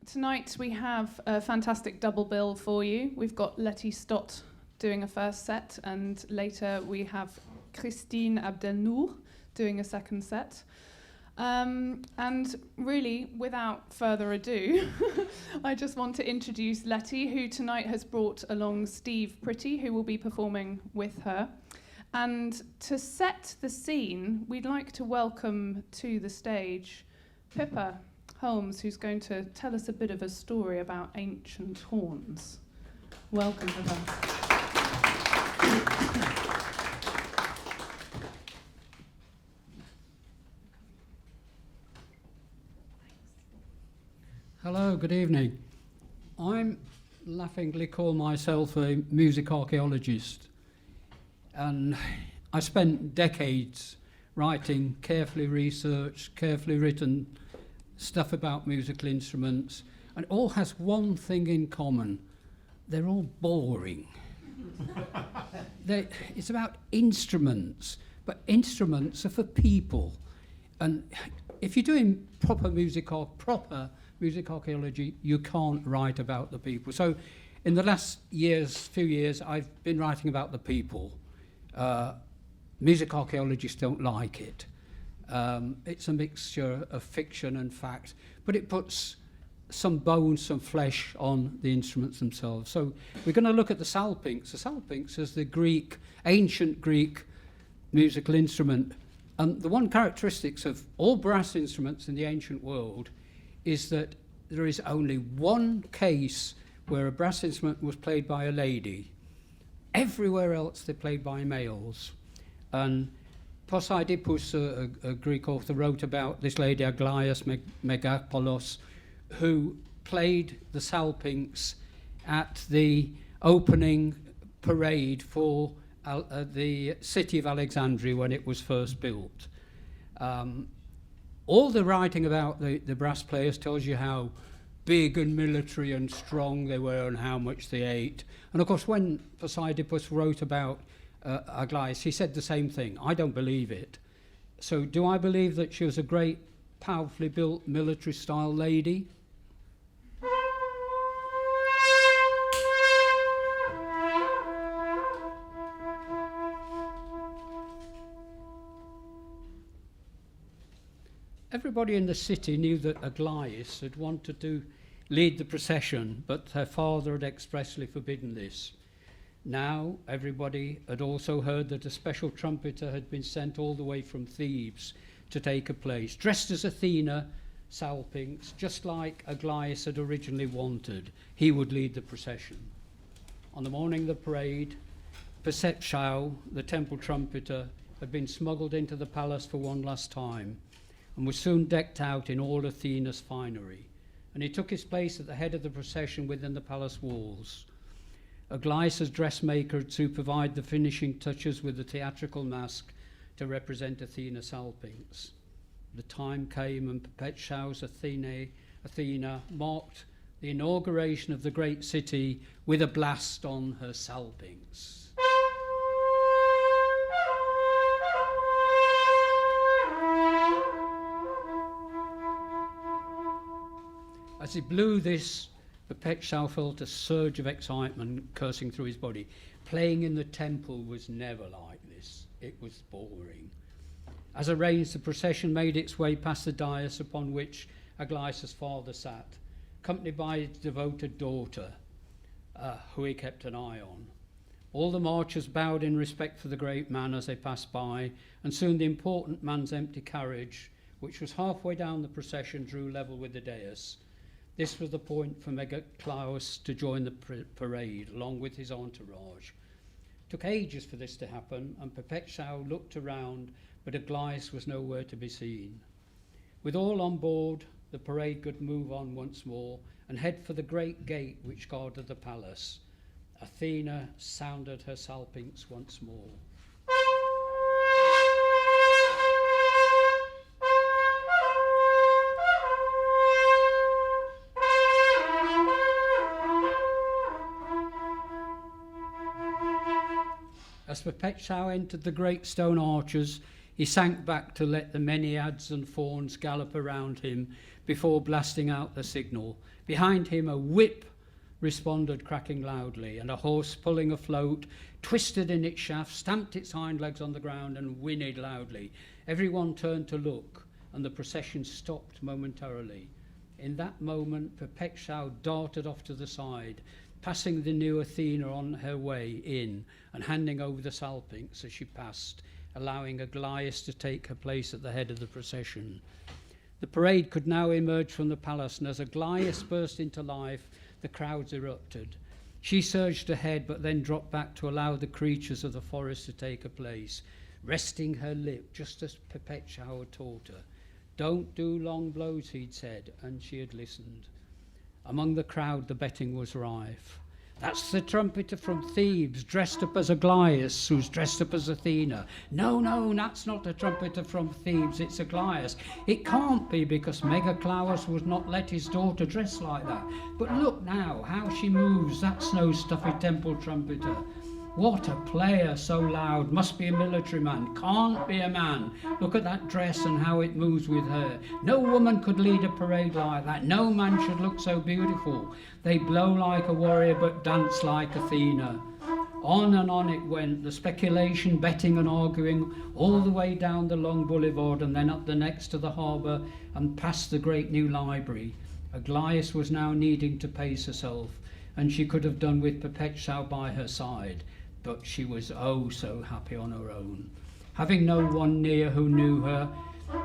Tonight we have a fantastic double bill for you. We've got Letty Stott doing a first set, and later we have Christine Abdelnour doing a second set. And really, without further ado, I just want to introduce Letty, who tonight has brought along Steve Pretty, who will be performing with her. And to set the scene, we'd like to welcome to the stage Pippa Holmes, who's going to tell us a bit of a story about ancient horns. Welcome, Pippa. Hello, good evening. I'm laughingly call myself a music archaeologist, and I spent decades writing carefully researched, carefully written stuff about musical instruments, and it all has one thing in common: they're all boring. It's about instruments, but instruments are for people, and if you're doing proper music archaeology, you can't write about the people. So in the last few years, I've been writing about the people. Music archaeologists don't like it. It's a mixture of fiction and fact, but it puts some bones, some flesh on the instruments themselves. So we're going to look at the salpinx. The salpinx is the ancient Greek musical instrument. And the one characteristics of all brass instruments in the ancient world is that there is only one case where a brass instrument was played by a lady. Everywhere else they're played by males. And Poseidipus, a Greek author, wrote about this lady Aglaïas Megapolos, who played the salpinx at the opening parade for the city of Alexandria when it was first built. All the writing about the brass players tells you how big and military and strong they were and how much they ate. And of course, when Poseidipus wrote about Aglaïas, he said the same thing. I don't believe it. So do I believe that she was a great, powerfully built military-style lady? Everybody in the city knew that Aglaïas had wanted to lead the procession, but her father had expressly forbidden this. Now everybody had also heard that a special trumpeter had been sent all the way from Thebes to take her place, dressed as Athena, salpinx, just like Aglaïas had originally wanted. He would lead the procession. On the morning of the parade, Percepshao, the temple trumpeter, had been smuggled into the palace for one last time, and was soon decked out in all Athena's finery, and he took his place at the head of the procession within the palace walls. Aglaïas' dressmaker had supervised the finishing touches with the theatrical mask to represent Athena salpinx. The time came and Perpetua's Athena marked the inauguration of the great city with a blast on her salpinx. As he blew this, Perpetua felt a surge of excitement coursing through his body. Playing in the temple was never like this. It was boring. As arranged, the procession made its way past the dais upon which Aglaïas' father sat, accompanied by his devoted daughter, who he kept an eye on. All the marchers bowed in respect for the great man as they passed by, and soon the important man's empty carriage, which was halfway down the procession, drew level with the dais. This was the point for Megaclaus to join the parade, along with his entourage. It took ages for this to happen, and Perpetua looked around, but Aglaïas was nowhere to be seen. With all on board, the parade could move on once more and head for the great gate which guarded the palace. Athena sounded her salpinx once more. As Perpetua entered the great stone arches, He sank back to let the Menaids and fawns gallop around him before blasting out the signal. Behind him a whip responded, cracking loudly, and a horse pulling afloat twisted in its shaft, stamped its hind legs on the ground and whinnied loudly. Everyone turned to look, and the procession stopped momentarily. In that moment, Pippa darted off to the side, passing the new Athena on her way in and handing over the salpinx as she passed, allowing Aglaïs to take her place at the head of the procession. The parade could now emerge from the palace, and as Aglaïs burst into life, the crowds erupted. She surged ahead, but then dropped back to allow the creatures of the forest to take her place, resting her lip just as Pippa had taught her. "Don't do long blows," he'd said, and she had listened. Among the crowd, the betting was rife. "That's the trumpeter from Thebes, dressed up as Aglaïs, who's dressed up as Athena." No, that's not a trumpeter from Thebes, it's Aglaïs. It can't be, because Megaclaus was not Letty's daughter dressed like that. But look now, how she moves, that's no stuffy temple trumpeter. What a player, so loud, must be a military man, can't be a man. Look at that dress and how it moves with her. No woman could lead a parade like that, no man should look so beautiful. They blow like a warrior but dance like Athena. On and on it went, the speculation, betting and arguing, all the way down the long boulevard and then up the next to the harbour and past the great new library. Aglaïs was now needing to pace herself, and she could have done with Pippa by her side. But she was oh so happy on her own. Having no one near who knew her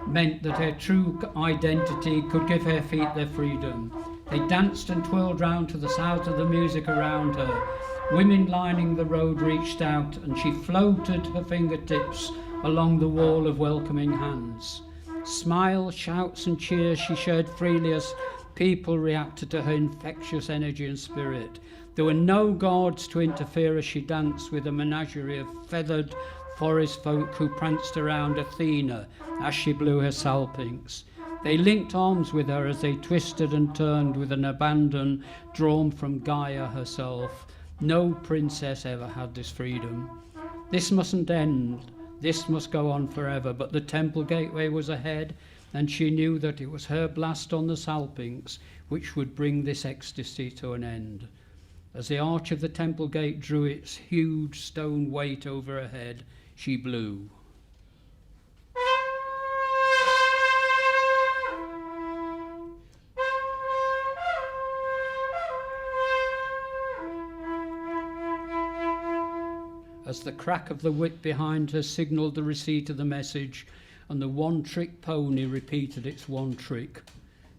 meant that her true identity could give her feet their freedom. They danced and twirled round to the sound of the music around her. Women lining the road reached out, and she floated her fingertips along the wall of welcoming hands. Smiles, shouts and cheers she shared freely as people reacted to her infectious energy and spirit. There were no guards to interfere as she danced with a menagerie of feathered forest folk who pranced around Athena as she blew her salpinx. They linked arms with her as they twisted and turned with an abandon drawn from Gaia herself. No princess ever had this freedom. This mustn't end. This must go on forever. But the temple gateway was ahead, and she knew that it was her blast on the salpinx which would bring this ecstasy to an end. As the arch of the temple gate drew its huge stone weight over her head, she blew. As the crack of the whip behind her signalled the receipt of the message, and the one-trick pony repeated its one trick.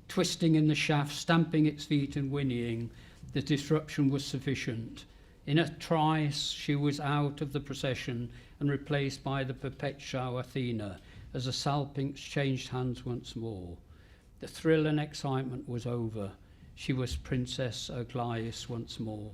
Twisting in the shaft, stamping its feet and whinnying, the disruption was sufficient. In a trice, she was out of the procession and replaced by the perpetual Athena as the salpinx changed hands once more. The thrill and excitement was over. She was Princess Aglaïs once more.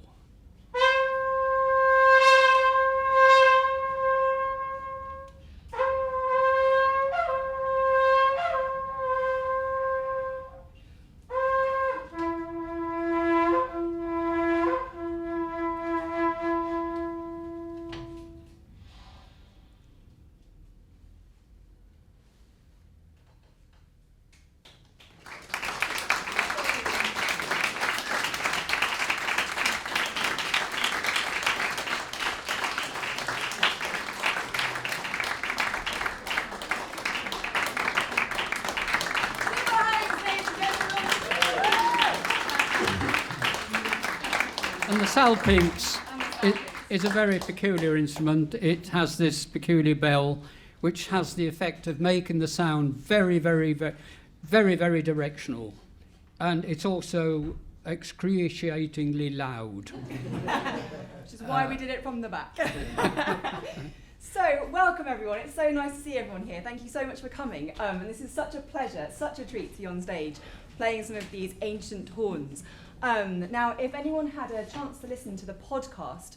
And the salpinx is a very peculiar instrument. It has this peculiar bell which has the effect of making the sound very, very, very, very, very directional. And it's also excruciatingly loud. Which is why we did it from the back. So, welcome everyone. It's so nice to see everyone here. Thank you so much for coming. And this is such a pleasure, such a treat to be on stage, playing some of these ancient horns. Now, if anyone had a chance to listen to the podcast,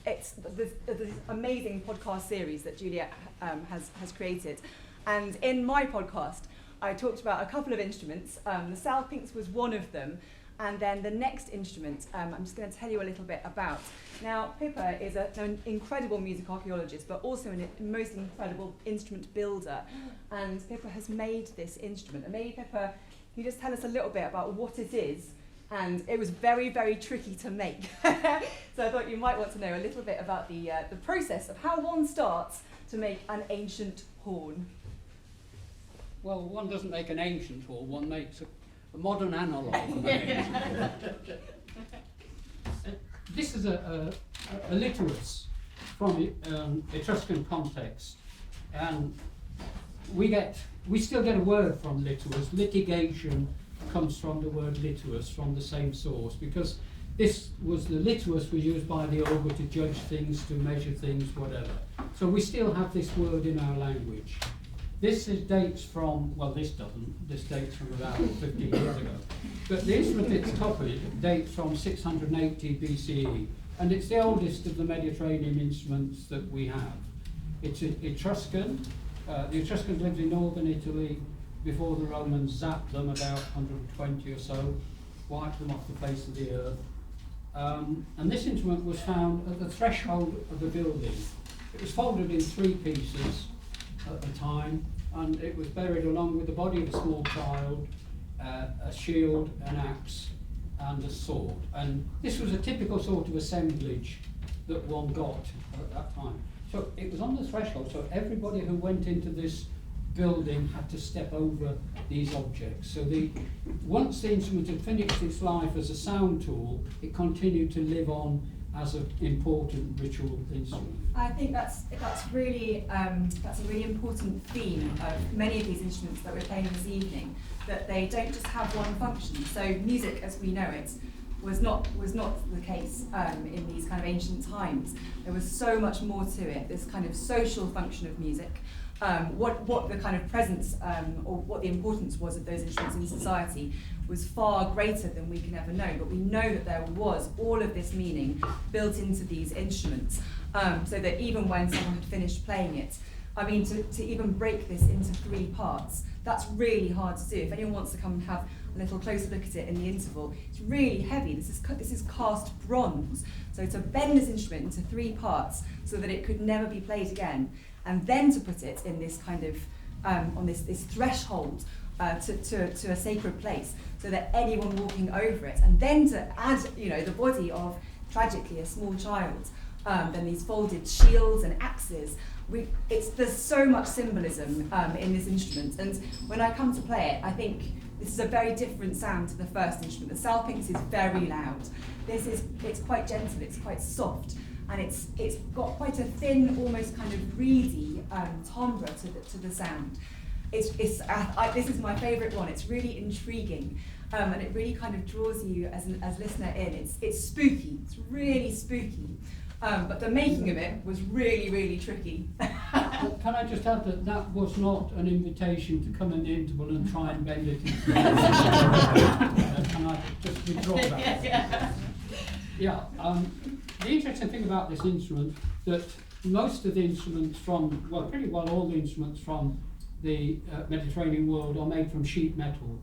it's this amazing podcast series that Juliet has created. And in my podcast, I talked about a couple of instruments. The salpinx was one of them. And then the next instrument, I'm just going to tell you a little bit about. Now, Pippa is an incredible music archaeologist, but also a most incredible instrument builder. And Pippa has made this instrument. And maybe, Pippa, can you just tell us a little bit about what it is? And it was very, very tricky to make. So I thought you might want to know a little bit about the process of how one starts to make an ancient horn. Well, one doesn't make an ancient horn, one makes a modern analogue. This is a liturus from Etruscan context, and we still get a word from liturus. Litigation comes from the word liturus, from the same source, because the liturus was used by the ogre to judge things, to measure things, whatever. So we still have this word in our language. This dates from, well, this doesn't, this dates from about 50 years ago. But the instrument it's copied dates from 680 BCE, and it's the oldest of the Mediterranean instruments that we have. It's Etruscan. The Etruscans lived in northern Italy before the Romans zapped them about 120 or so, wiped them off the face of the earth. And this instrument was found at the threshold of a building. It was folded in 3 pieces at the time, and it was buried along with the body of a small child, a shield, an axe, and a sword. And this was a typical sort of assemblage that one got at that time. So it was on the threshold, so everybody who went into this building had to step over these objects. So once the instrument had finished its life as a sound tool, it continued to live on as an important ritual instrument. I think that's really that's a really important theme of many of these instruments that we're playing this evening, that they don't just have one function. So music, as we know it, was not the case in these kind of ancient times. There was so much more to it. This kind of social function of music, what the kind of presence or what the importance was of those instruments in society was far greater than we can ever know. But we know that there was all of this meaning built into these instruments, so that even when someone had finished playing it, I mean, to even break this into 3 parts, that's really hard to do. If anyone wants to come and have a little closer look at it in the interval, it's really heavy. This is cast bronze. So to bend this instrument into 3 parts so that it could never be played again, and then to put it in this kind of on this threshold to a sacred place, so that anyone walking over it, and then to add, the body of, tragically, a small child, then these folded shields and axes. There's so much symbolism in this instrument, and when I come to play it, I think this is a very different sound to the first instrument. The salpinx is very loud. It's quite gentle, it's quite soft, and it's got quite a thin, almost kind of reedy timbre to the sound. This is my favourite one. It's really intriguing, and it really kind of draws you as listener in. It's spooky. It's really spooky. But the making of it was really, really tricky. Can I just add that was not an invitation to come in the interval and try and bend it into Can I just withdraw that? Yeah. The interesting thing about this instrument, that most of the instruments pretty well all the instruments from the Mediterranean world are made from sheet metal.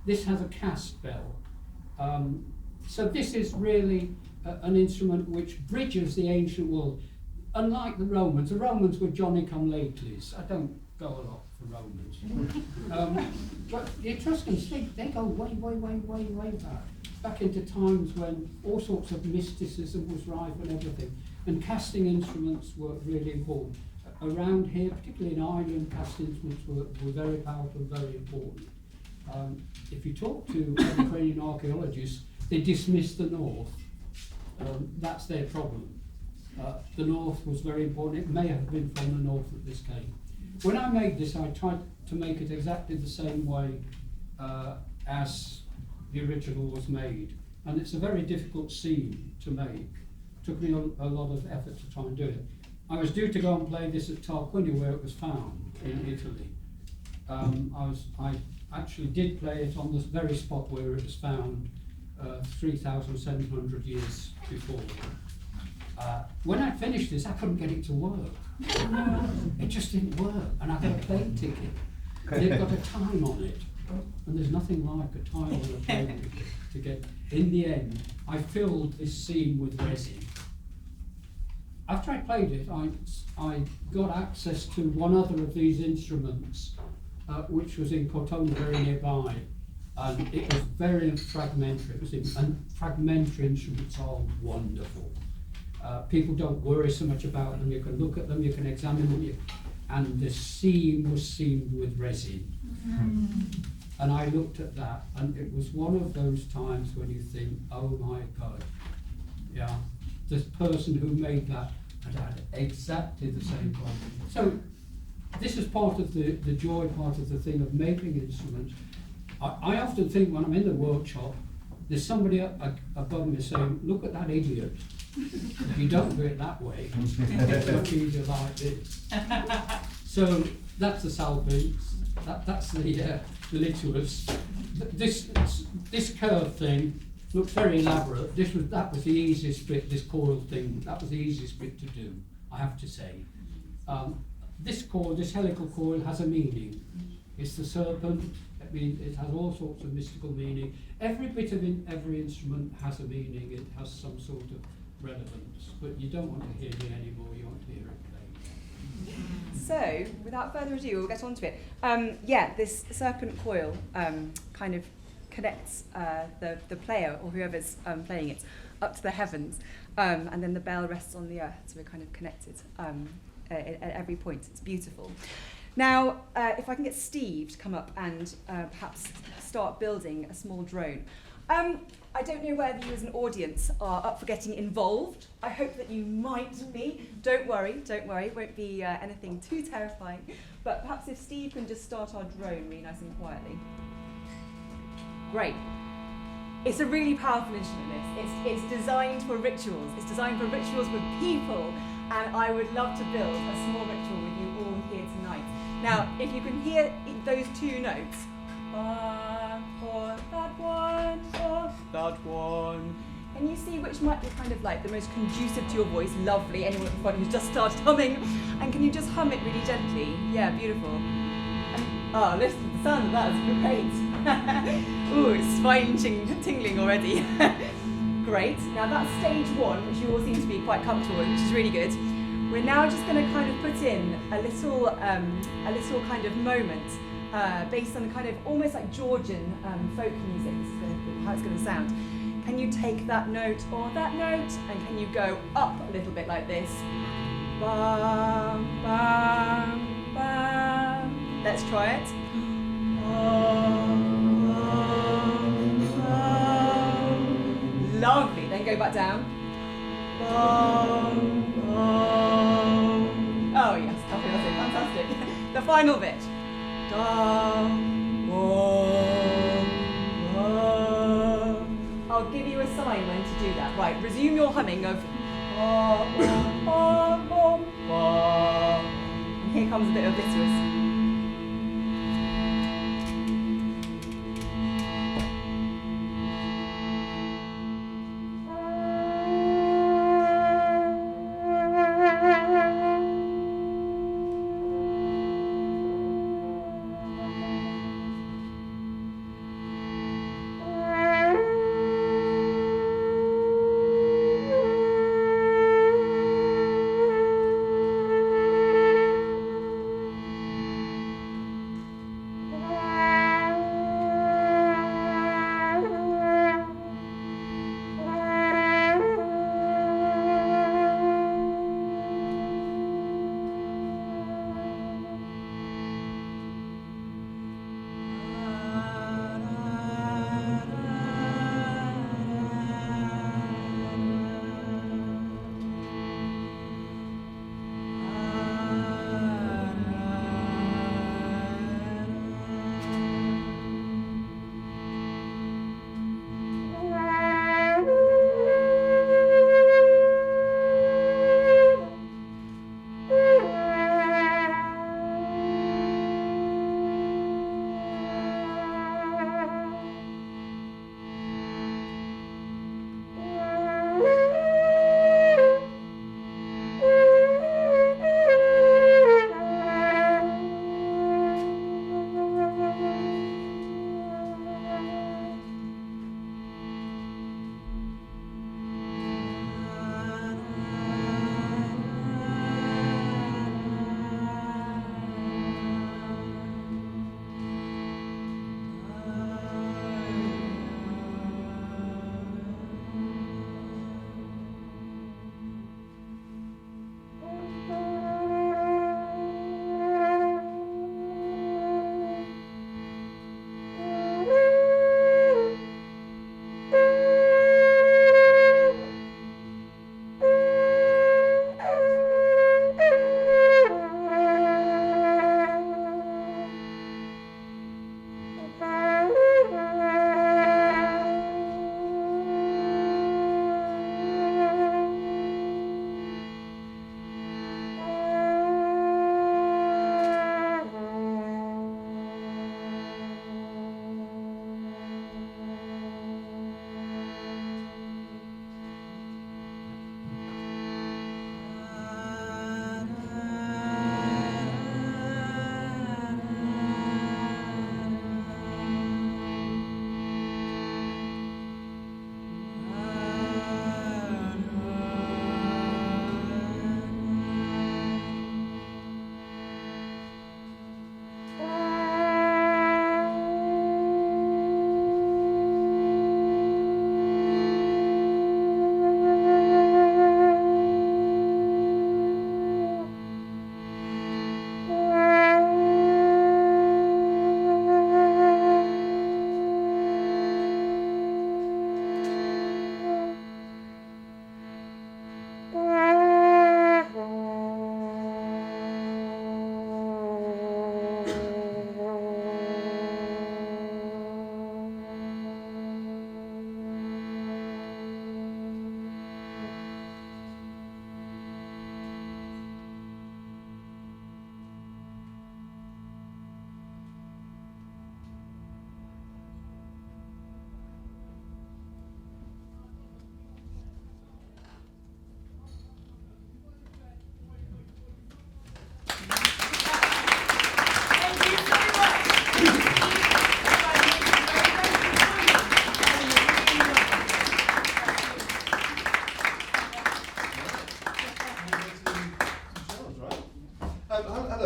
This has a cast bell. So this is really an instrument which bridges the ancient world. Unlike the Romans were Johnny-come-latelys. I don't go a lot for Romans. But the Etruscans, they go way back into times when all sorts of mysticism was rife and everything. And casting instruments were really important. Around here, particularly in Ireland, cast instruments were very powerful, very important. If you talk to Mediterranean archaeologists, they dismiss the north. That's their problem. The north was very important. It may have been from the north that this came. When I made this, I tried to make it exactly the same way as the original was made. And it's a very difficult scene to make. It took me a lot of effort to try and do it. I was due to go and play this at Tarquini, where it was found in Italy. I actually did play it on the very spot where it was found 3,700 years before. When I finished this, I couldn't get it to work. It just didn't work, and I got a plane ticket. And it got a time on it. And there's nothing like a tile on a plate to get. In the end, I filled this seam with resin. After I played it, I got access to one other of these instruments, which was in Coton, very nearby, and it was very fragmentary. And fragmentary instruments are wonderful. People don't worry so much about them. You can look at them, you can examine them, and the seam was seamed with resin. And I looked at that, and it was one of those times when you think, oh my God, yeah, this person who made that had exactly the same problem. So this is part of the joy, part of the thing of making instruments. I often think when I'm in the workshop, there's somebody above me saying, look at that idiot. If you don't do it that way, it's much easier like this. So that's the salpinx, that's the liturus. This curve thing looks very elaborate. That was the easiest bit, this coil thing, that was the easiest bit to do, I have to say. This coil, this helical coil, has a meaning. It's the serpent. I mean, it has all sorts of mystical meaning. Every bit of every instrument has a meaning. It has some sort of relevance. But you don't want to hear me anymore. You want to hear it played. So, without further ado, we'll get on to it. This serpent coil kind of connects the player or whoever's playing it up to the heavens, and then the bell rests on the earth, so we're kind of connected at every point. It's beautiful. Now, if I can get Steve to come up and perhaps start building a small drone. I don't know whether you as an audience are up for getting involved. I hope that you might be. Don't worry, it won't be anything too terrifying. But perhaps if Steve can just start our drone really nice and quietly. Great. It's a really powerful instrument, this. It's designed for rituals. It's designed for rituals with people. And I would love to build a small ritual with you all here tonight. Now, if you can hear those two notes, or that one. Can you see which might be kind of like the most conducive to your voice? Lovely. Anyone at the front who's just started humming? And can you just hum it really gently? Yeah, beautiful. And, listen to the sound of that. It's great. Ooh, it's spine tingling already. Great. Now that's stage one, which you all seem to be quite comfortable with, which is really good. We're now just going to kind of put in a little kind of moment based on kind of almost like Georgian folk music. This is how it's going to sound. Can you take that note or that note, and can you go up a little bit like this? Bam, bam, bam. Let's try it. Bam, bam, bam. Lovely. Then go back down. Bam, bam. Oh yes, okay, that's it. Fantastic. The final bit. Dum, bum, bum. I'll give you a sign when to do that. Right, resume your humming of bum, bum, bum, bum. And here comes a bit of liturus.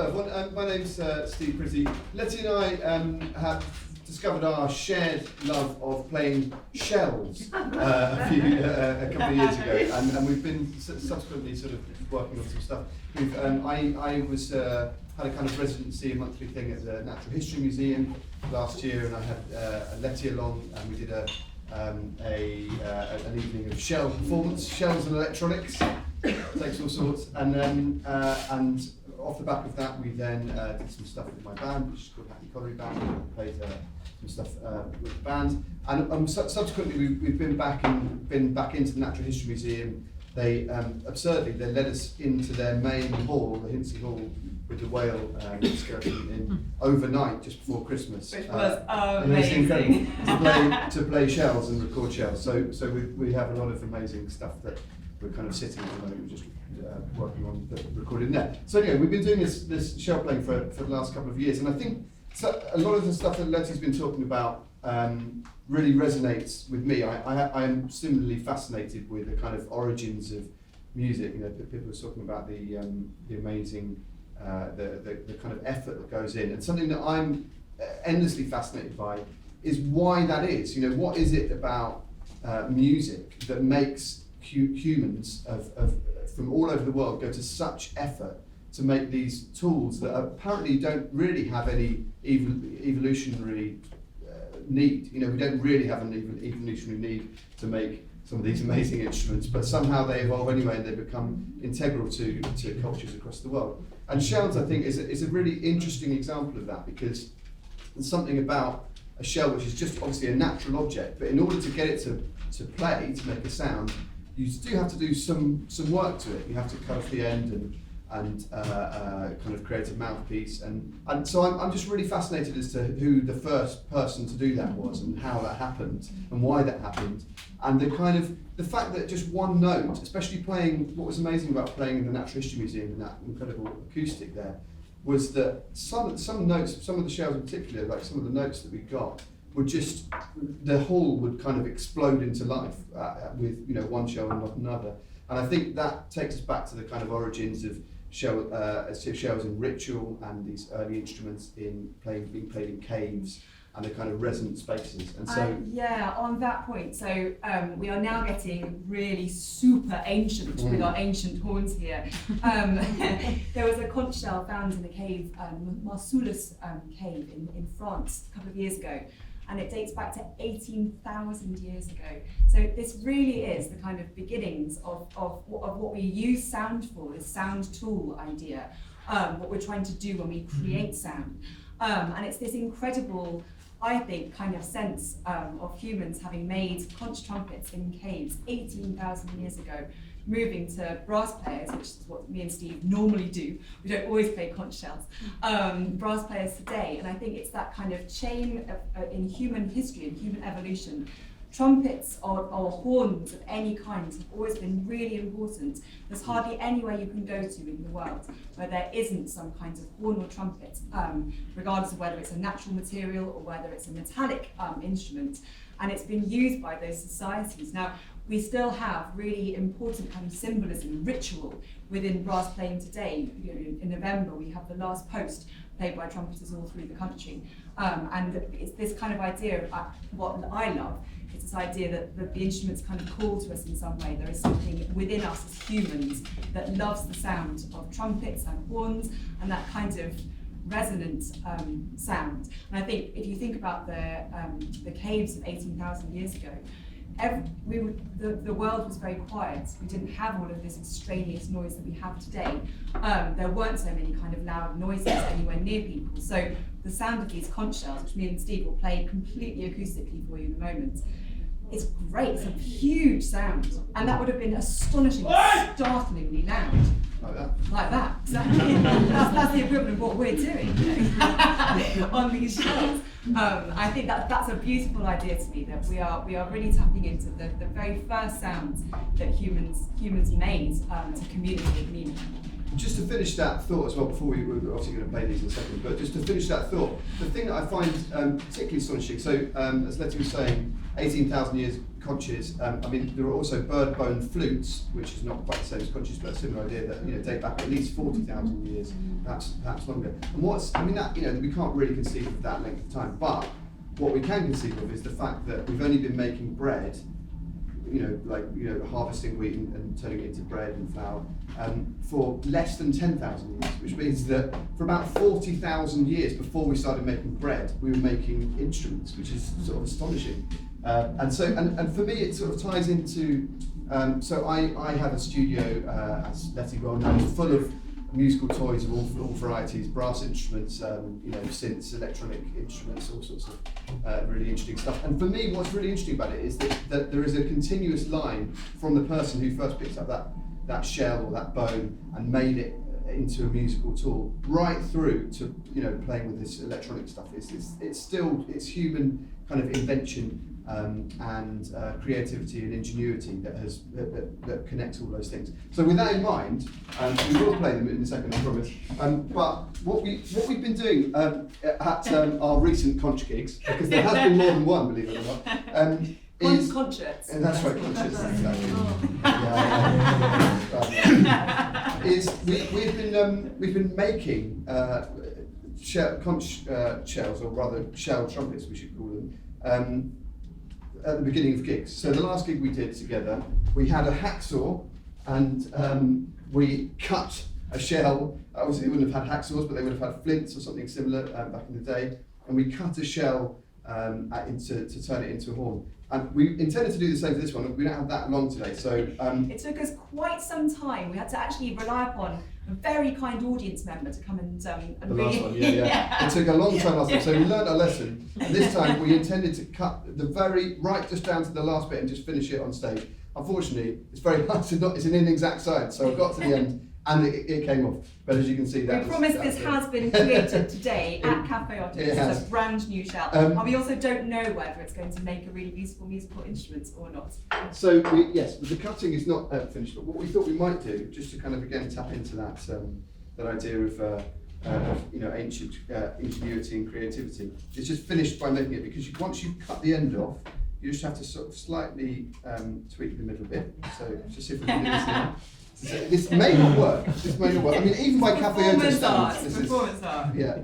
Hello everyone, my name's Steve Pretty. Letty and I have discovered our shared love of playing shells a couple of years ago, and we've been subsequently sort of working on some stuff. I was had a kind of residency, a monthly thing at the Natural History Museum last year, and I had Letty along, and we did an evening of shell performance, shells and electronics, takes all sorts, and off the back of that, we then did some stuff with my band, which is called Happy Colliery Band. We played some stuff with the band, and subsequently we've been back into the Natural History Museum. They absurdly they led us into their main hall, the Hinsey Hall, with the whale excursion in overnight just before Christmas. Which was amazing. To play shells and record shells. So we have a lot of amazing stuff that we're kind of sitting at the moment, just working on recording there. So anyway, we've been doing this shell playing for the last couple of years, and I think a lot of the stuff that Letty's been talking about really resonates with me. I am similarly fascinated with the kind of origins of music. You know, people were talking about the amazing, the kind of effort that goes in, and something that I'm endlessly fascinated by is why that is. You know, what is it about music that makes humans from all over the world go to such effort to make these tools that apparently don't really have any evolutionary need. You know, we don't really have an evolutionary need to make some of these amazing instruments, but somehow they evolve anyway, and they become integral to cultures across the world. And shells, I think, is a really interesting example of that, because there's something about a shell which is just obviously a natural object, but in order to get it to play, to make a sound, you do have to do some work to it. You have to cut off the end and kind of create a mouthpiece, and so I'm just really fascinated as to who the first person to do that was, and how that happened, and why that happened, and the fact that just one note, especially playing, what was amazing about playing in the Natural History Museum and that incredible acoustic there, was that some notes, some of the shells in particular, like some of the notes that we got, would just, the hall would kind of explode into life with, you know, one shell and not another. And I think that takes us back to the kind of origins of shells in ritual, and these early instruments being played in caves, and the kind of resonant spaces. And so on that point, so we are now getting really super ancient with our ancient horns here. There was a conch shell found in the cave, Marsoulus cave in France a couple of years ago, and it dates back to 18,000 years ago. So this really is the kind of beginnings of what we use sound for, this sound tool idea, what we're trying to do when we create sound. And it's this incredible, I think, kind of sense of humans having made conch trumpets in caves 18,000 years ago, moving to brass players, which is what me and Steve normally do. We don't always play conch shells. Brass players today, and I think it's that kind of chain of, in human history and human evolution. Trumpets or horns of any kind have always been really important. There's hardly anywhere you can go to in the world where there isn't some kind of horn or trumpet, regardless of whether it's a natural material or whether it's a metallic instrument. And it's been used by those societies. Now, we still have really important kind of symbolism, ritual within brass playing today. You know, in November, we have the last post played by trumpeters all through the country. And it's this kind of idea of what I love. It's this idea that the instruments kind of call to us in some way. There is something within us as humans that loves the sound of trumpets and horns and that kind of resonant sound. And I think if you think about the caves of 18,000 years ago, the world was very quiet. We didn't have all of this extraneous noise that we have today. There weren't so many kind of loud noises anywhere near people. So the sound of these conch shells, which me and Steve will play completely acoustically for you in a moment, it's great. It's a huge sound, and that would have been astonishingly, startlingly loud. Like that, exactly. That's the equivalent of what we're doing, you know, on these shells. I think that's a beautiful idea to me, that we are really tapping into the very first sounds that humans made to communicate meaning. Just to finish that thought as well, before we're obviously going to play these in a second, but just to finish that thought, the thing that I find particularly astonishing, so as Letty was saying, 18,000 years conches. I mean, there are also bird bone flutes, which is not quite the same as conches, but a similar idea that date back at least 40,000 years, perhaps longer. And we can't really conceive of that length of time. But what we can conceive of is the fact that we've only been making bread, harvesting wheat and turning it into bread and flour, for less than 10,000 years, which means that for about 40,000 years before we started making bread, we were making instruments, which is sort of astonishing. And for me, it sort of ties into. So I have a studio, as Letty well knows, full of musical toys of all varieties, brass instruments, synths, electronic instruments, all sorts of really interesting stuff. And for me, what's really interesting about it is that there is a continuous line from the person who first picked up that shell or that bone and made it into a musical tool, right through to playing with this electronic stuff. It's human kind of invention and creativity and ingenuity that connects all those things. So with that in mind, we will play them in a second, I promise. But what we've been doing at our recent conch gigs, because there has been more than one, believe it or not, is concerts. And that's right, concerts. Exactly. We've been making conch shells, or rather shell trumpets, we should call them. At the beginning of gigs. So the last gig we did together, we had a hacksaw and we cut a shell. Obviously, they wouldn't have had hacksaws, but they would have had flints or something similar back in the day. And we cut a shell to turn it into a horn. And we intended to do the same for this one. We don't have that long today, so it took us quite some time. We had to actually rely upon a very kind audience member to come and the last one, yeah. It took a long time last time, so we learned our lesson. And this time we intended to cut the very right just down to the last bit and just finish it on stage. Unfortunately, it's very hard to it's an inexact science, so I got to the end and it came off. But as you can see, we promise this has been created today at Cafe OTO. This is a brand new shell. And we also don't know whether it's going to make a really beautiful musical instrument or not. So yes, but the cutting is not finished. But what we thought we might do, just to kind of again tap into that idea of ancient ingenuity and creativity, is just finish by making it, because once you cut the end off, you just have to sort of slightly tweak the middle bit. So just see if we can do this now. This may not work. I mean, even by Cafe OTO standards, performance art. Yeah.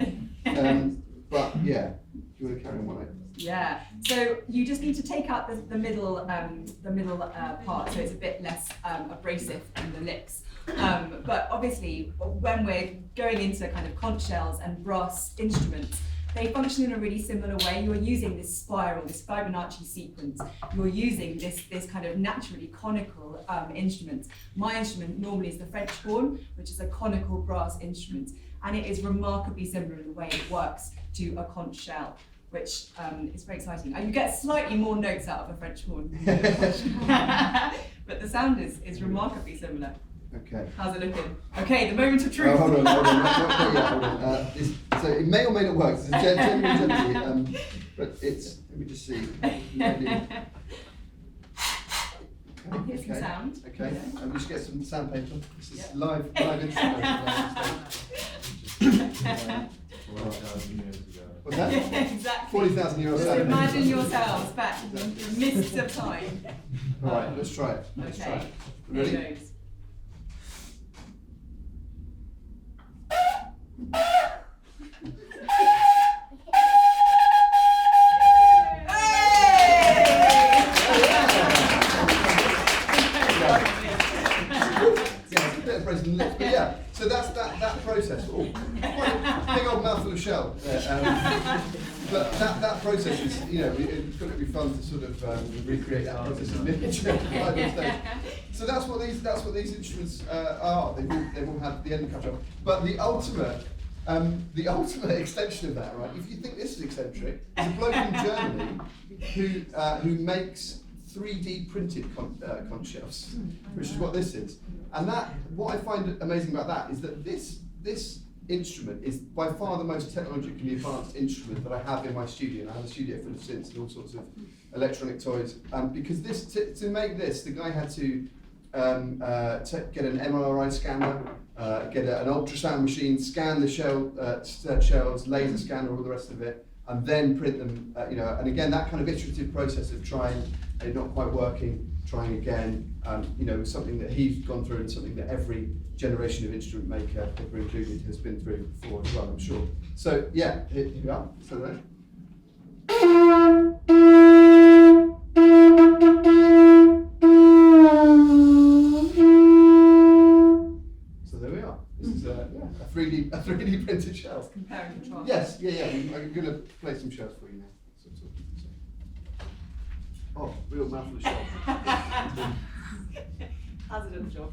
But yeah, do you want to carry on one? Yeah. So you just need to take out the middle part, so it's a bit less abrasive in the lips. But obviously, when we're going into kind of conch shells and brass instruments, they function in a really similar way. You're using this spiral, this Fibonacci sequence. You're using this kind of naturally conical instrument. My instrument normally is the French horn, which is a conical brass instrument, and it is remarkably similar in the way it works to a conch shell, which is very exciting. You get slightly more notes out of a French horn, but the sound is remarkably similar. Okay. How's it looking? Okay, the moment of truth. Oh, hold on. Hold on. So it may or may not work. It's a genuine but it's. Let me just see. Here's some sound. Okay. And just get some sandpaper. This is live What's that? Exactly. 40,000 years. Just imagine yourselves back in the mists of time. All right, let's try it. Okay. Ready? Here goes. So that's that process. Oh, quite a big old mouthful of shell. But that process is, it's going to be fun to sort of recreate that process in miniature. So that's what these instruments are. They've all had the end cut off. But the ultimate extension of that, right? If you think this is eccentric, there's a bloke in Germany who makes 3D printed conch shells, which is what this is. And what I find amazing about that is that this instrument is by far the most technologically advanced instrument that I have in my studio. And I have a studio full of synths and all sorts of electronic toys. Because to make this, the guy had to get an MRI scanner, get an ultrasound machine, scan the shells, laser scanner, all the rest of it, and then print them, and again, that kind of iterative process of trying, not quite working, trying again, something that he's gone through and something that every generation of instrument maker, Pippa included, has been through before as well, I'm sure. So yeah, here we are. So there. So there we are. This is a 3D printed shelf. Compare and contrast. Yes, yeah. I'm going to play some shelves for you now. Oh, real mouthful of shelf. Hazardous job.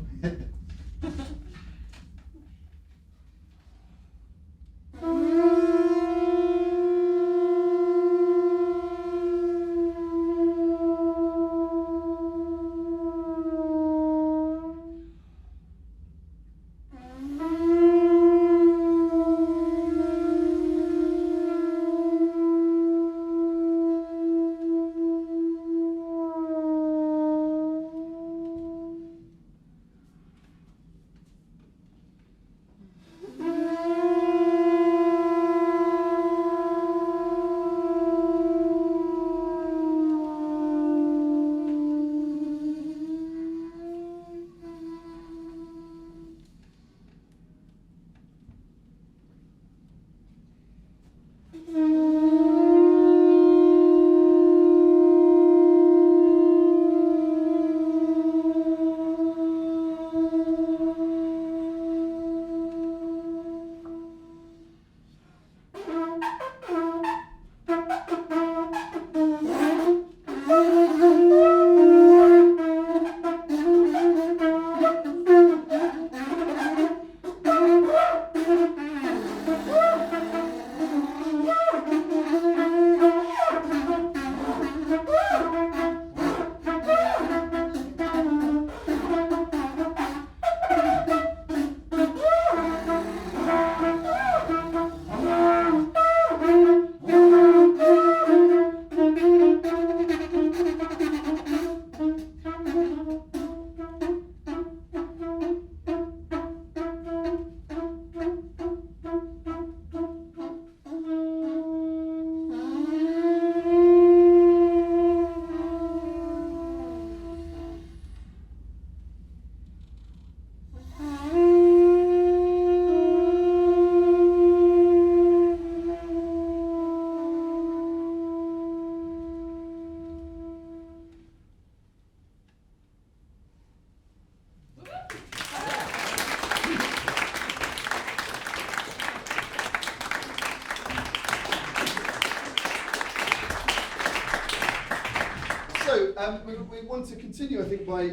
We want to continue, I think, by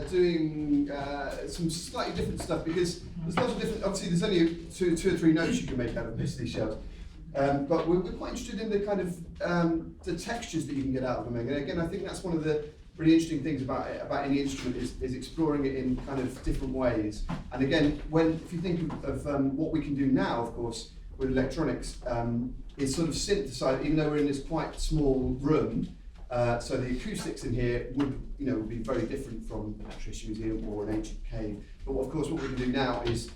doing some slightly different stuff, because there's lots of different. Obviously, there's only two or three notes you can make out of these shells, but we're quite interested in the kind of the textures that you can get out of them. And again, I think that's one of the really interesting things about any instrument is exploring it in kind of different ways. And again, if you think of what we can do now, of course, with electronics, is sort of synthesize, even though we're in this quite small room. So the acoustics in here would be very different from a British museum or an ancient cave. But of course, what we can do now is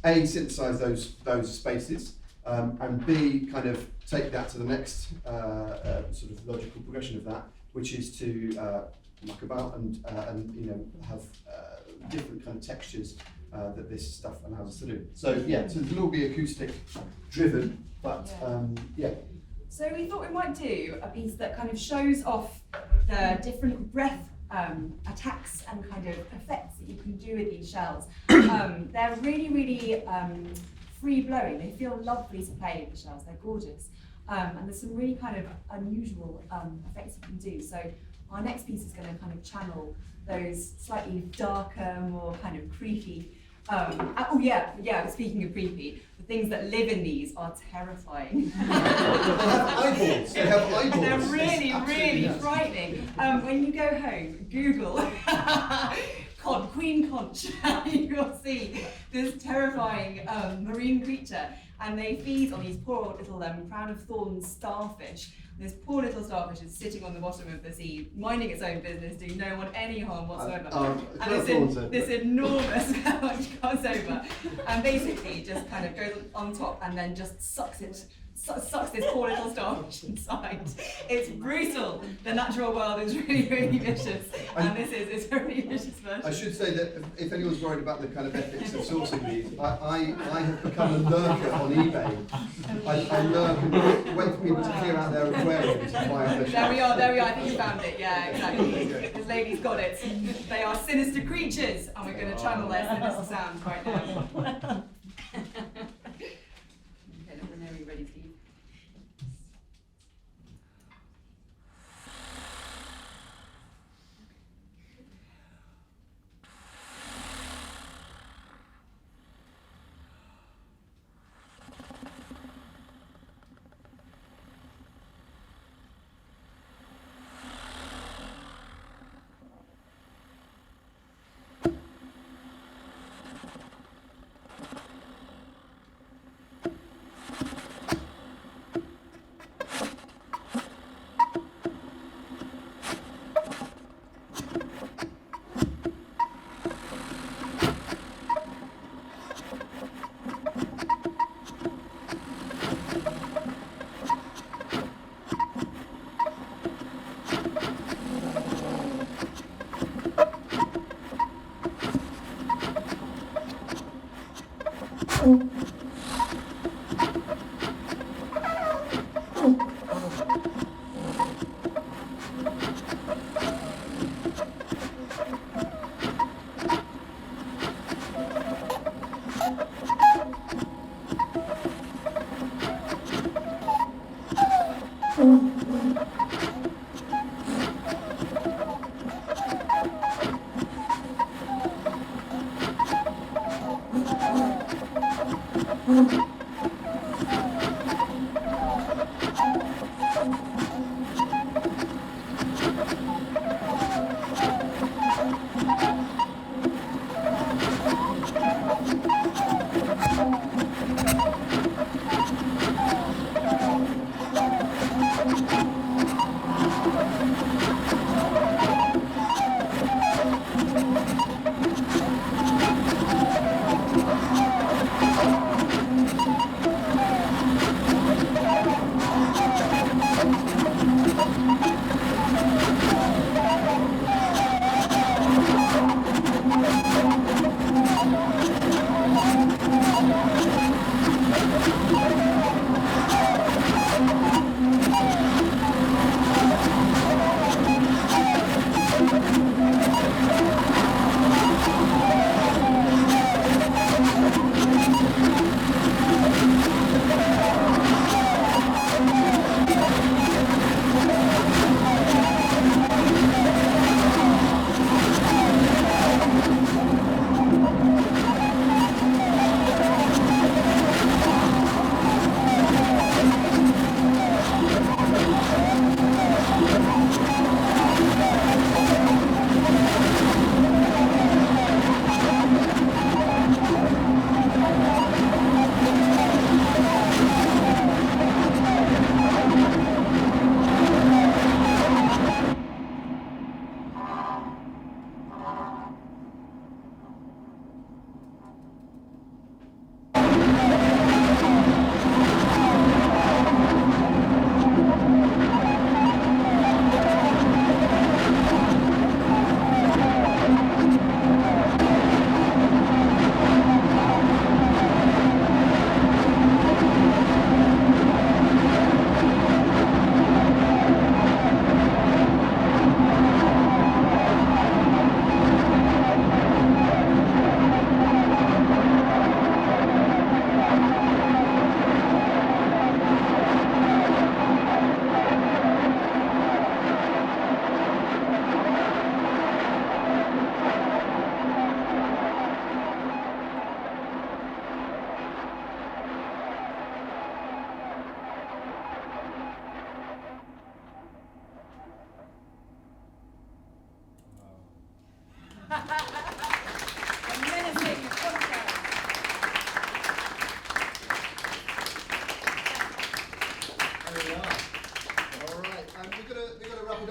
A, synthesize those spaces, and B, kind of take that to the next sort of logical progression of that, which is to muck about and have different kind of textures that this stuff allows us to do. So yeah, so it'll all be acoustic driven, but yeah. So we thought we might do a piece that kind of shows off the different breath attacks and kind of effects that you can do with these shells. They're really, really free-blowing. They feel lovely to play with the shells. They're gorgeous. And there's some really kind of unusual effects you can do. So our next piece is going to kind of channel those slightly darker, more kind of creepy. Speaking of creepy, the things that live in these are terrifying. They have eyeballs. They have eyeballs. They're really, really frightening. When you go home, Google Queen Conch, you'll see this terrifying marine creature, and they feed on these poor little crown of thorns starfish. This poor little starfish is sitting on the bottom of the sea, minding its own business, doing no one any harm whatsoever. And this enormous conch comes over and basically just kind of goes on top and then just sucks sucks this poor little starfish inside. It's brutal. The natural world is really, really vicious, and this is a really vicious version. I should say that if anyone's worried about the kind of ethics of sourcing these, I have become a lurker on eBay. I lurk and wait for people to clear out their aquariums and buy a fish. There we are, I think you found it, yeah, exactly. This lady's got it. They are sinister creatures, and we're going to channel their sinister sounds right now. Okay, let me know you're ready, Steve.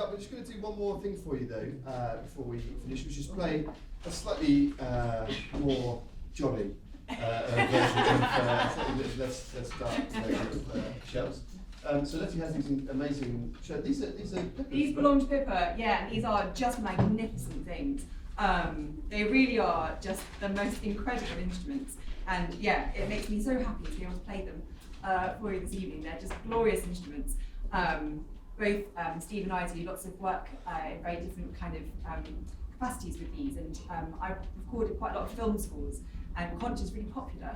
We're just going to do one more thing for you though, before we finish, which is play a slightly more jolly version of Let's Start shells. So Letty has these amazing shells. These are Pippas, These belong to Pippa, yeah, these are just magnificent things. They really are just the most incredible instruments. And yeah, it makes me so happy to be able to play them for you this evening. They're just glorious instruments. Both Steve and I do lots of work in very different kind of capacities with these, and I've recorded quite a lot of film scores, and conch is really popular.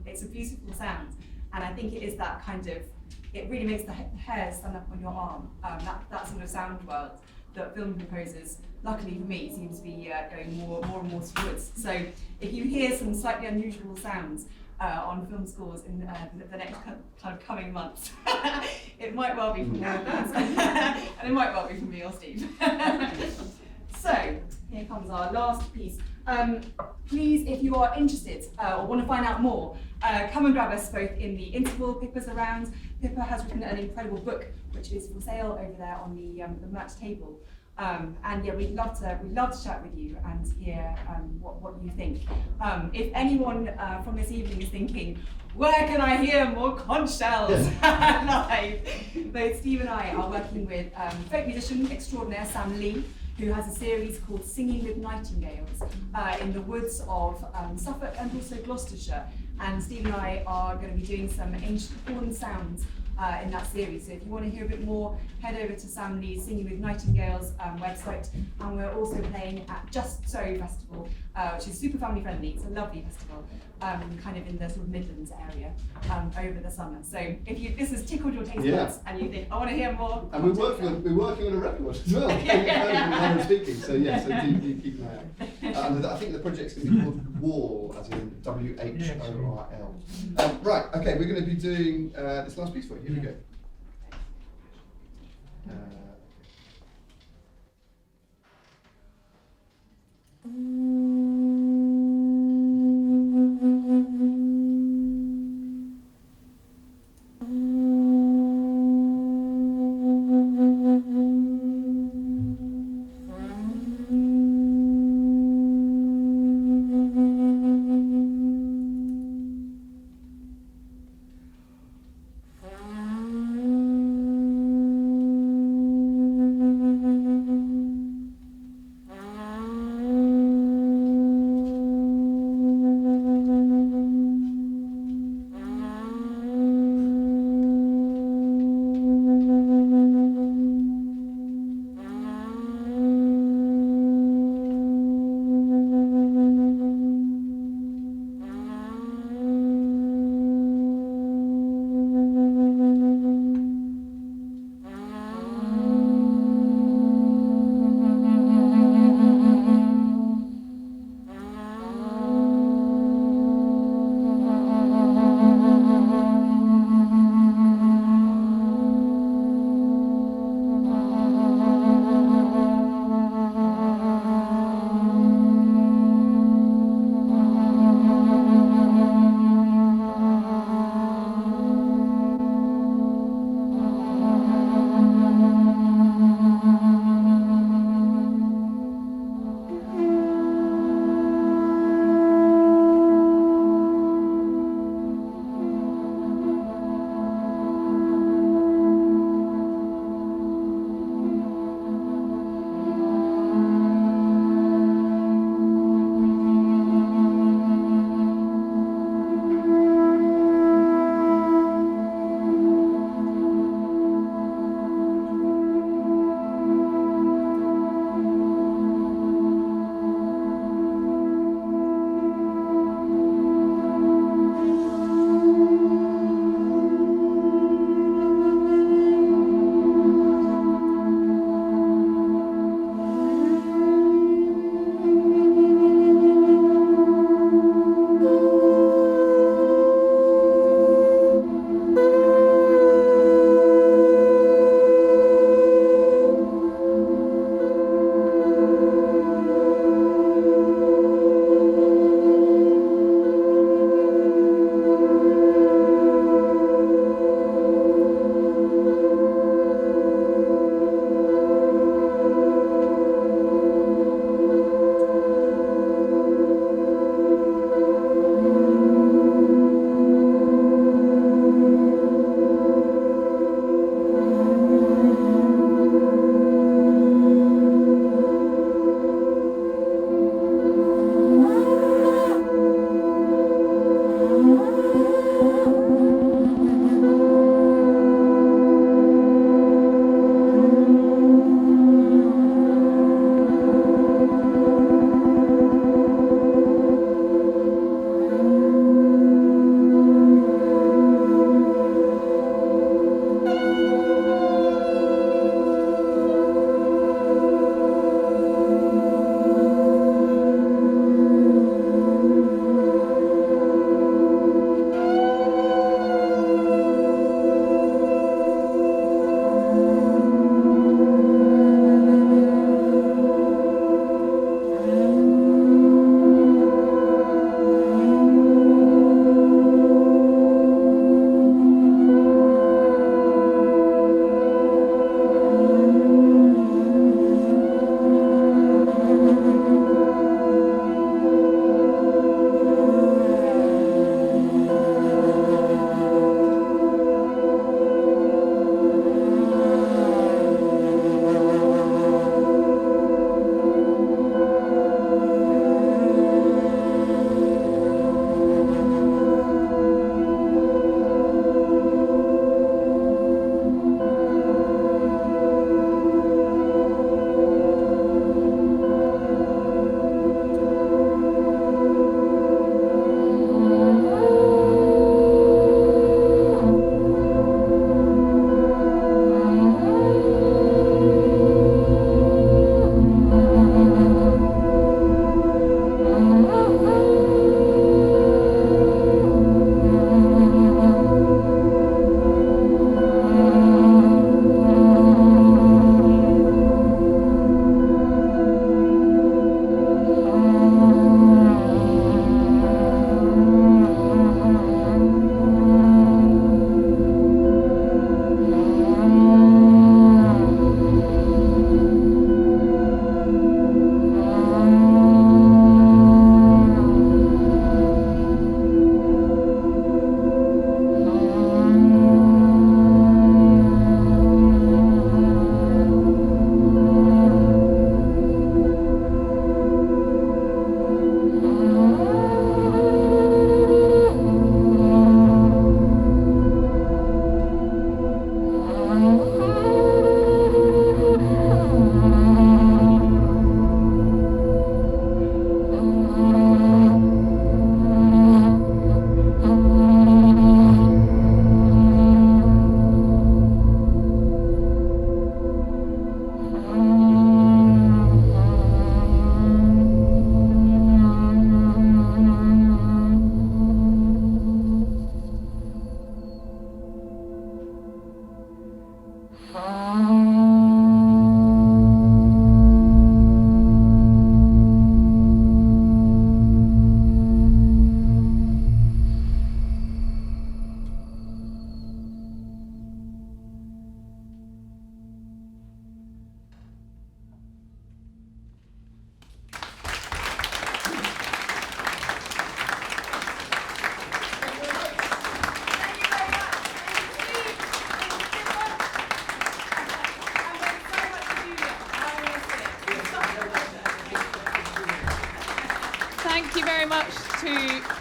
It's a beautiful sound, and I think it is that kind of, it really makes the hairs stand up on your arm, that sort of sound world that film composers, luckily for me, seem to be going more and more towards. So if you hear some slightly unusual sounds on film scores in the next kind of coming months, it might well be from one of us, and it might well be from me or Steve. So here comes our last piece. Please, if you are interested or want to find out more, come and grab us both in the interval. Pippa's around. Pippa has written an incredible book which is for sale over there on the merch table. And yeah, we'd love to chat with you and hear what you think. If anyone from this evening is thinking, where can I hear more conch shells live? Both Steve and I are working with folk musician extraordinaire Sam Lee, who has a series called Singing with Nightingales in the woods of Suffolk and also Gloucestershire. And Steve and I are going to be doing some ancient horn sounds in that series. So if you want to hear a bit more, head over to Sam Lee's Singing with Nightingales website. And we're also playing at Just So Festival, which is super family friendly. It's a lovely festival, kind of in the sort of Midlands area over the summer. So if this has tickled your taste buds and you think, I want to hear more. And we're working on a record as well. I'm speaking, so yes, so do keep an eye out. And I think the project's going to be called Wall, as in WHORL. Right, okay, we're going to be doing this last piece for you. Here we go.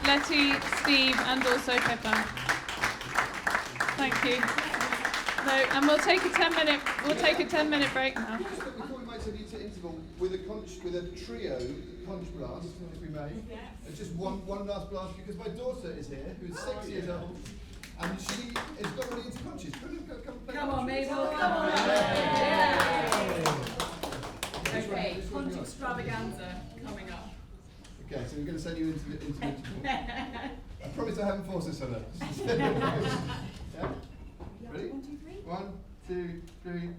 Letty, Steve, and also Pippa. Thank you. No, and we'll take a 10-minute break now. Before we might take you to interval with a trio conch blast, if we may. It's just one last blast because my daughter is here, who's 6 years old, and she has got really into conches. Come on, Mabel. Come on. Okay, conch extravaganza coming up. Okay, so we're going to send you into interval. I promise I haven't forced this on her. Yeah? Ready? 1, 2, 3. 1, 2, 3.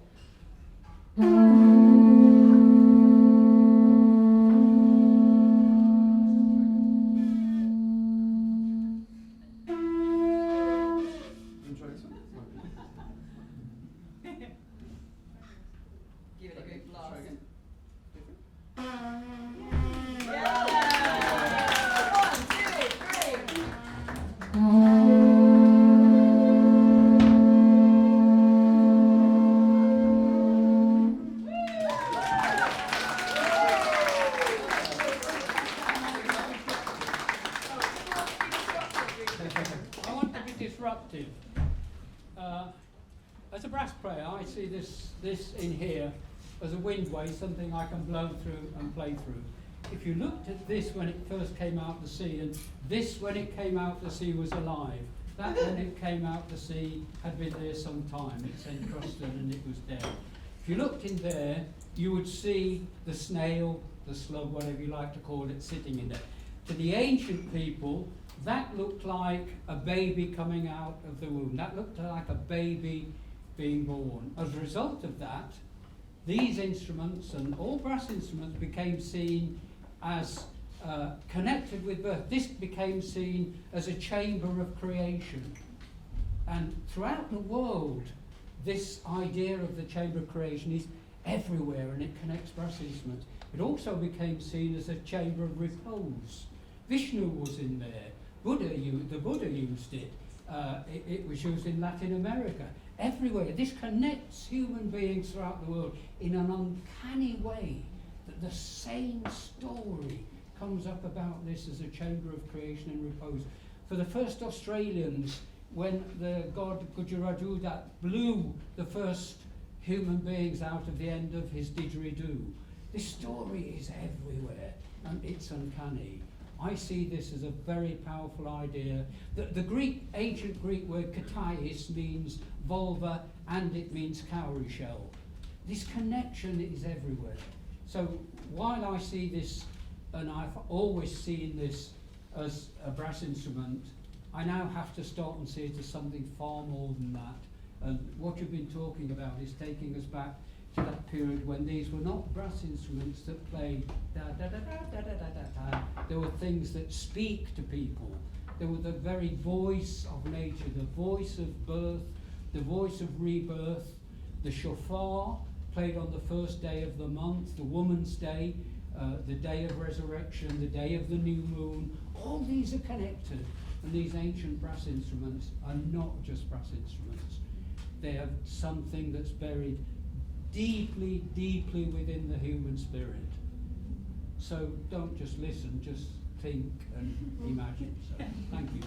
Give it a good blast. Try again. I want to be disruptive. As a brass player, I see this in here as a windway, something I can blow through and play through. If you looked at this when it first came out to sea, and this when it came out to sea was alive, that when it came out to sea had been there some time. It's encrusted and it was dead. If you looked in there, you would see the snail, the slug, whatever you like to call it, sitting in there. To the ancient people, that looked like a baby coming out of the womb. That looked like a baby being born. As a result of that, these instruments and all brass instruments became seen as connected with birth. This became seen as a chamber of creation. And throughout the world, this idea of the chamber of creation is everywhere, and it connects brass instruments. It also became seen as a chamber of repose. Vishnu was in there. The Buddha used it. It was used in Latin America. Everywhere. This connects human beings throughout the world in an uncanny way, that the same story comes up about this as a chamber of creation and repose. For the first Australians, when the god Gujaraju blew the first human beings out of the end of his didgeridoo, this story is everywhere and it's uncanny. I see this as a very powerful idea. The ancient Greek word katais means vulva and it means cowrie shell. This connection is everywhere. So while I see this, and I've always seen this as a brass instrument, I now have to stop and see it as something far more than that. And what you've been talking about is taking us back to that period when these were not brass instruments that played da da da da da da da da. There were things that speak to people. There were the very voice of nature, the voice of birth, the voice of rebirth. The shofar played on the first day of the month, the woman's day, the day of resurrection, the day of the new moon. All these are connected, and these ancient brass instruments are not just brass instruments. They have something that's buried deeply, deeply within the human spirit. So don't just listen, just think and imagine. So thank you.